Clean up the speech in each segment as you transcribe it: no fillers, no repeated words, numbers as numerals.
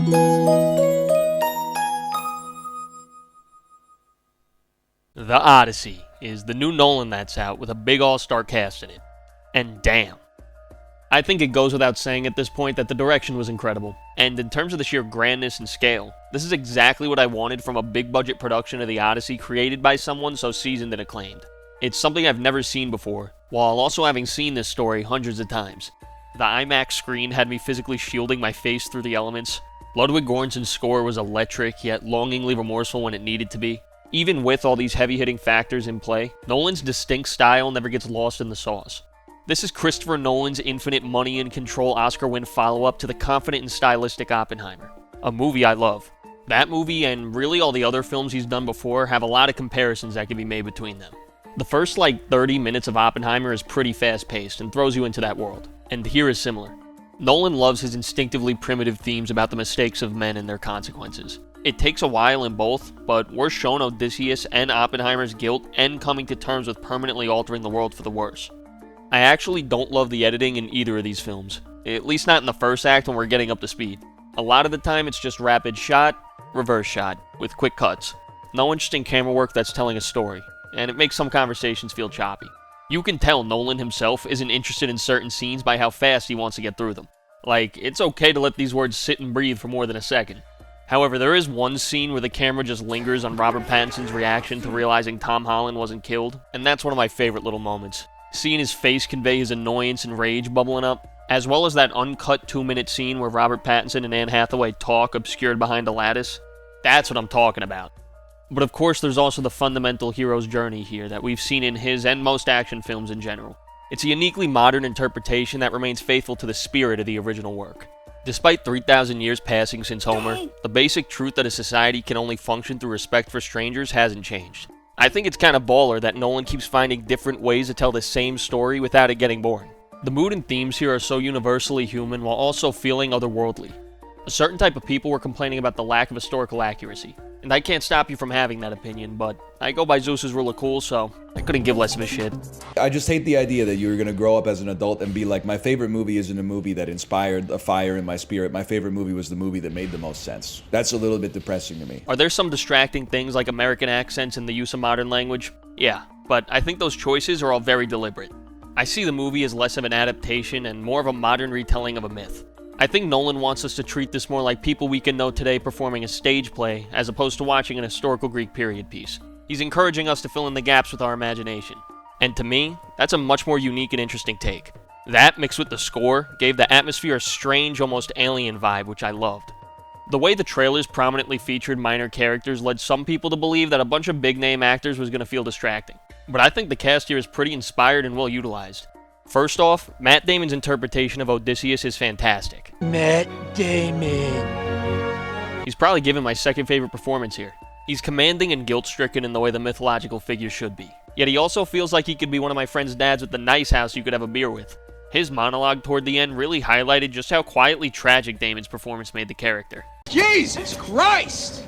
The Odyssey is the new Nolan that's out with a big all-star cast in it. And damn. I think it goes without saying at this point that the direction was incredible. And in terms of the sheer grandness and scale, this is exactly what I wanted from a big-budget production of The Odyssey created by someone so seasoned and acclaimed. It's something I've never seen before, while also having seen this story hundreds of times. The IMAX screen had me physically shielding my face through the elements. Ludwig Göransson's score was electric, yet longingly remorseful when it needed to be. Even with all these heavy-hitting factors in play, Nolan's distinct style never gets lost in the sauce. This is Christopher Nolan's infinite money and control Oscar-win follow-up to the confident and stylistic Oppenheimer. A movie I love. That movie, and really all the other films he's done before, have a lot of comparisons that can be made between them. The first 30 minutes of Oppenheimer is pretty fast-paced and throws you into that world, and here is similar. Nolan loves his instinctively primitive themes about the mistakes of men and their consequences. It takes a while in both, but we're shown Odysseus and Oppenheimer's guilt and coming to terms with permanently altering the world for the worse. I actually don't love the editing in either of these films, at least not in the first act when we're getting up to speed. A lot of the time it's just rapid shot, reverse shot, with quick cuts. No interesting camera work that's telling a story, and it makes some conversations feel choppy. You can tell Nolan himself isn't interested in certain scenes by how fast he wants to get through them. It's okay to let these words sit and breathe for more than a second. However, there is one scene where the camera just lingers on Robert Pattinson's reaction to realizing Tom Holland wasn't killed, and that's one of my favorite little moments. Seeing his face convey his annoyance and rage bubbling up, as well as that uncut 2-minute scene where Robert Pattinson and Anne Hathaway talk obscured behind a lattice. That's what I'm talking about. But of course, there's also the fundamental hero's journey here that we've seen in his and most action films in general. It's a uniquely modern interpretation that remains faithful to the spirit of the original work. Despite 3,000 years passing since Homer, the basic truth that a society can only function through respect for strangers hasn't changed. I think it's kind of baller that Nolan keeps finding different ways to tell the same story without it getting boring. The mood and themes here are so universally human while also feeling otherworldly. A certain type of people were complaining about the lack of historical accuracy, and I can't stop you from having that opinion, but I go by Zeus's rule of cool, so I couldn't give less of a shit. I just hate the idea that you're gonna grow up as an adult and be like, my favorite movie isn't a movie that inspired a fire in my spirit. My favorite movie was the movie that made the most sense. That's a little bit depressing to me. Are there some distracting things like American accents and the use of modern language? Yeah, but I think those choices are all very deliberate. I see the movie as less of an adaptation and more of a modern retelling of a myth. I think Nolan wants us to treat this more like people we can know today performing a stage play as opposed to watching an historical Greek period piece. He's encouraging us to fill in the gaps with our imagination. And to me, that's a much more unique and interesting take. That, mixed with the score, gave the atmosphere a strange, almost alien vibe, which I loved. The way the trailers prominently featured minor characters led some people to believe that a bunch of big-name actors was going to feel distracting. But I think the cast here is pretty inspired and well utilized. First off, Matt Damon's interpretation of Odysseus is fantastic. Matt Damon. He's probably given my second favorite performance here. He's commanding and guilt-stricken in the way the mythological figure should be. Yet he also feels like he could be one of my friend's dads with the nice house you could have a beer with. His monologue toward the end really highlighted just how quietly tragic Damon's performance made the character. Jesus Christ!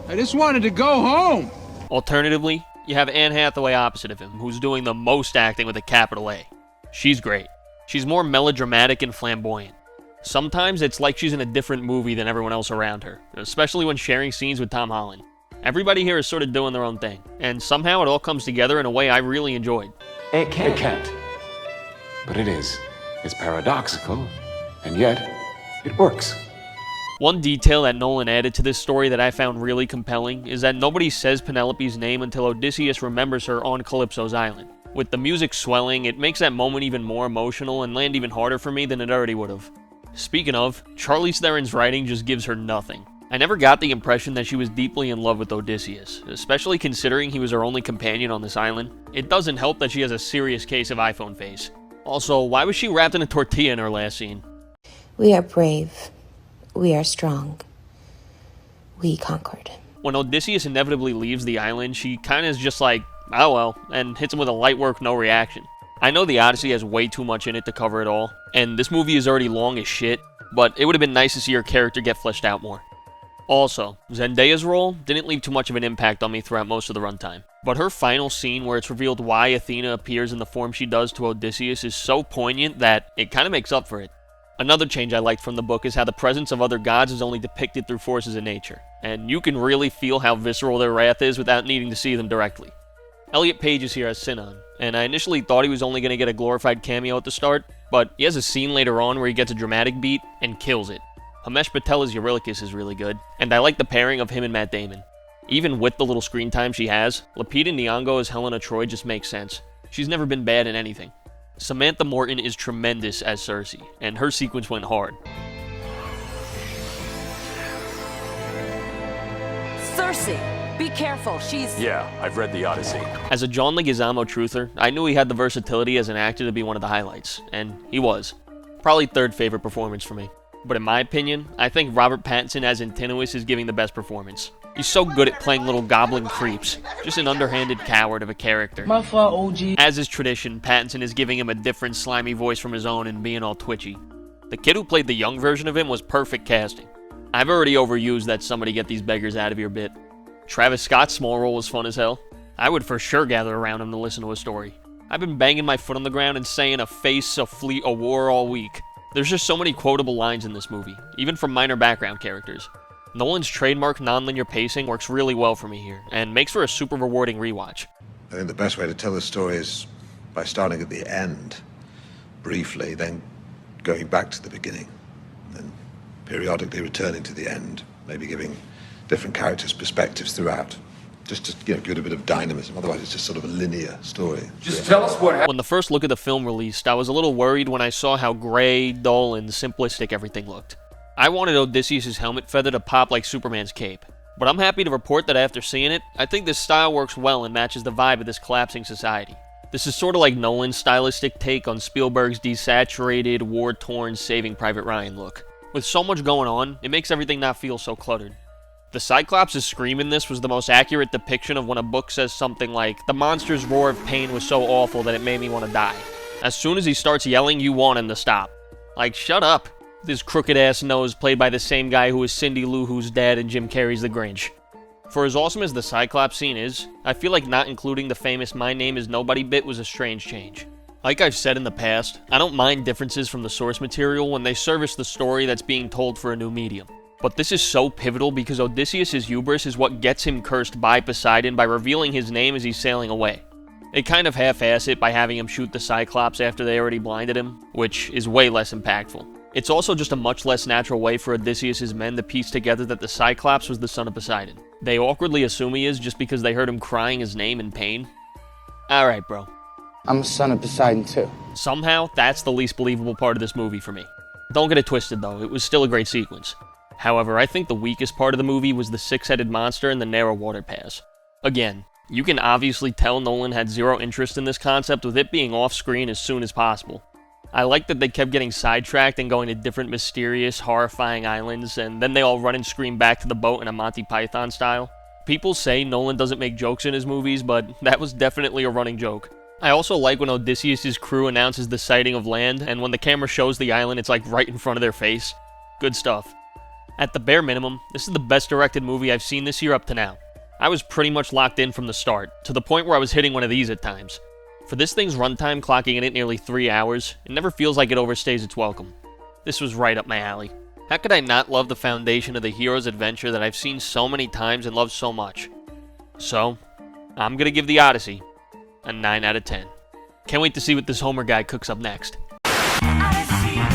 I just wanted to go home. Alternatively, you have Anne Hathaway opposite of him, who's doing the most acting with a capital A. She's great. She's more melodramatic and flamboyant. Sometimes it's like she's in a different movie than everyone else around her, especially when sharing scenes with Tom Holland. Everybody here is sort of doing their own thing, and somehow it all comes together in a way I really enjoyed. It can't. But it is. It's paradoxical, and yet it works. One detail that Nolan added to this story that I found really compelling is that nobody says Penelope's name until Odysseus remembers her on Calypso's island. With the music swelling, it makes that moment even more emotional and land even harder for me than it already would have. Speaking of, Charlize Theron's writing just gives her nothing. I never got the impression that she was deeply in love with Odysseus, especially considering he was her only companion on this island. It doesn't help that she has a serious case of iPhone face. Also, why was she wrapped in a tortilla in her last scene? We are brave. We are strong. We conquered. When Odysseus inevitably leaves the island, she kinda is just like, oh well, and hits him with a light work, no reaction. I know the Odyssey has way too much in it to cover it all, and this movie is already long as shit, but it would have been nice to see her character get fleshed out more. Also, Zendaya's role didn't leave too much of an impact on me throughout most of the runtime, but her final scene where it's revealed why Athena appears in the form she does to Odysseus is so poignant that it kinda makes up for it. Another change I liked from the book is how the presence of other gods is only depicted through forces of nature, and you can really feel how visceral their wrath is without needing to see them directly. Elliot Page is here as Sinon, and I initially thought he was only going to get a glorified cameo at the start, but he has a scene later on where he gets a dramatic beat and kills it. Himesh Patela's Eurylochus is really good, and I like the pairing of him and Matt Damon. Even with the little screen time she has, Lupita Nyong'o as Helena Troy just makes sense. She's never been bad in anything. Samantha Morton is tremendous as Cersei, and her sequence went hard. Cersei, be careful, she's... Yeah, I've read the Odyssey. As a John Leguizamo truther, I knew he had the versatility as an actor to be one of the highlights, and he was. Probably third favorite performance for me. But in my opinion, I think Robert Pattinson as Antinous is giving the best performance. He's so good at playing little goblin creeps, just an underhanded coward of a character. My fault, OG. As is tradition, Pattinson is giving him a different slimy voice from his own and being all twitchy. The kid who played the young version of him was perfect casting. I've already overused that somebody get these beggars out of your bit. Travis Scott's small role was fun as hell. I would for sure gather around him to listen to a story. I've been banging my foot on the ground and saying a face, a fleet, a war all week. There's just so many quotable lines in this movie, even from minor background characters. Nolan's trademark non-linear pacing works really well for me here, and makes for a super rewarding rewatch. I think the best way to tell the story is by starting at the end, briefly, then going back to the beginning, then periodically returning to the end, maybe giving different characters perspectives throughout. Just to give it a bit of dynamism, otherwise it's just sort of a linear story. Just tell us what happened. When the first look of the film released, I was a little worried when I saw how gray, dull, and simplistic everything looked. I wanted Odysseus' helmet feather to pop like Superman's cape. But I'm happy to report that after seeing it, I think this style works well and matches the vibe of this collapsing society. This is sort of like Nolan's stylistic take on Spielberg's desaturated, war-torn Saving Private Ryan look. With so much going on, it makes everything not feel so cluttered. The Cyclops' scream in this was the most accurate depiction of when a book says something like, "The monster's roar of pain was so awful that it made me want to die." As soon as he starts yelling, you want him to stop. Like, shut up. This crooked-ass nose played by the same guy who is Cindy Lou Who's dad in Jim Carrey's The Grinch. For as awesome as the Cyclops scene is, I feel like not including the famous "My name is nobody" bit was a strange change. Like I've said in the past, I don't mind differences from the source material when they service the story that's being told for a new medium. But this is so pivotal because Odysseus' hubris is what gets him cursed by Poseidon by revealing his name as he's sailing away. They kind of half-ass it by having him shoot the Cyclops after they already blinded him, which is way less impactful. It's also just a much less natural way for Odysseus' men to piece together that the Cyclops was the son of Poseidon. They awkwardly assume he is just because they heard him crying his name in pain. Alright, bro. I'm a son of Poseidon, too. Somehow, that's the least believable part of this movie for me. Don't get it twisted, though. It was still a great sequence. However, I think the weakest part of the movie was the six-headed monster and the narrow water paths. Again, you can obviously tell Nolan had zero interest in this concept with it being off-screen as soon as possible. I like that they kept getting sidetracked and going to different mysterious, horrifying islands, and then they all run and scream back to the boat in a Monty Python style. People say Nolan doesn't make jokes in his movies, but that was definitely a running joke. I also like when Odysseus' crew announces the sighting of land, and when the camera shows the island, it's like right in front of their face. Good stuff. At the bare minimum, this is the best directed movie I've seen this year up to now. I was pretty much locked in from the start, to the point where I was hitting one of these at times. For this thing's runtime clocking in at nearly 3 hours, it never feels like it overstays its welcome. This was right up my alley. How could I not love the foundation of the hero's adventure that I've seen so many times and loved so much? So, I'm gonna give the Odyssey a 9 out of 10. Can't wait to see what this Homer guy cooks up next. Odyssey.